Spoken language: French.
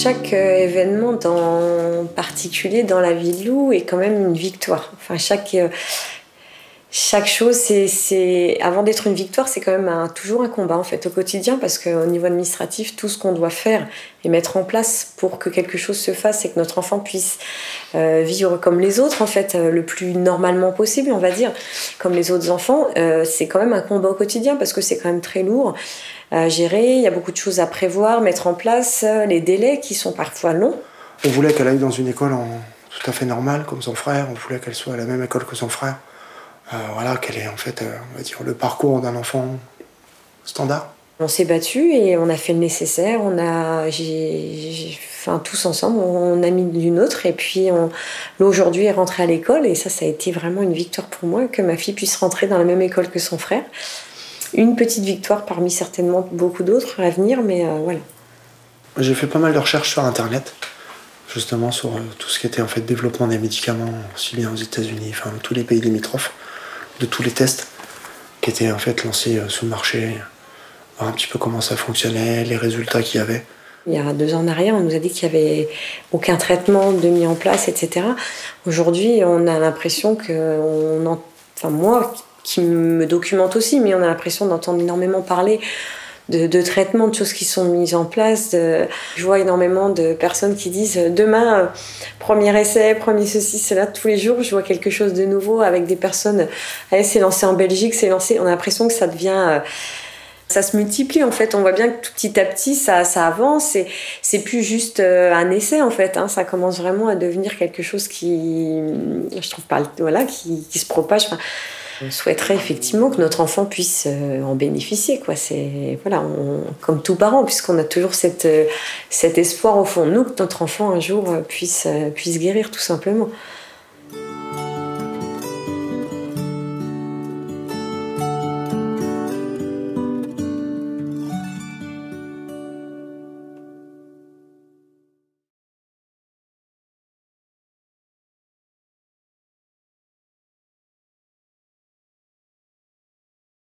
Chaque événement en particulier dans la vie de Lou est quand même une victoire. Enfin, chaque chose, avant d'être une victoire, c'est quand même toujours un combat en fait au quotidien, parce qu'au niveau administratif, tout ce qu'on doit faire et mettre en place pour que quelque chose se fasse et que notre enfant puisse vivre comme les autres en fait, le plus normalement possible, on va dire, comme les autres enfants, c'est quand même un combat au quotidien, parce que c'est quand même très lourd à gérer. Il y a beaucoup de choses à prévoir, mettre en place, les délais qui sont parfois longs. On voulait qu'elle aille dans une école tout à fait normale comme son frère, on voulait qu'elle soit à la même école que son frère. Voilà, quel est en fait, on va dire, le parcours d'un enfant standard. On s'est battu et on a fait le nécessaire. Tous ensemble, on a mis d'une autre. Et puis, aujourd'hui, est rentrée à l'école. Et ça a été vraiment une victoire pour moi, que ma fille puisse rentrer dans la même école que son frère. Une petite victoire parmi certainement beaucoup d'autres à venir, mais voilà. J'ai fait pas mal de recherches sur Internet, justement sur tout ce qui était en fait développement des médicaments, aussi bien aux États-Unis, enfin tous les pays limitrophes, de tous les tests qui étaient en fait lancés sur le marché, voir un petit peu comment ça fonctionnait, les résultats qu'il y avait. Il y a 2 ans en arrière, on nous a dit qu'il n'y avait aucun traitement de mis en place, etc. Aujourd'hui, on a l'impression moi qui me documente aussi, mais on a l'impression d'entendre énormément parler de traitements, de choses qui sont mises en place. Je vois énormément de personnes qui disent demain, premier essai, premier ceci, cela, tous les jours, je vois quelque chose de nouveau avec des personnes. Allez, c'est lancé en Belgique, c'est lancé. On a l'impression que ça devient. Ça se multiplie en fait. On voit bien que tout petit à petit, ça avance. Et c'est plus juste un essai en fait. Hein. Ça commence vraiment à devenir quelque chose qui, je trouve pas, voilà, qui se propage. Enfin, on souhaiterait effectivement que notre enfant puisse en bénéficier, quoi. C'est, voilà, comme tout parent, puisqu'on a toujours cet espoir au fond de nous que notre enfant un jour puisse guérir tout simplement.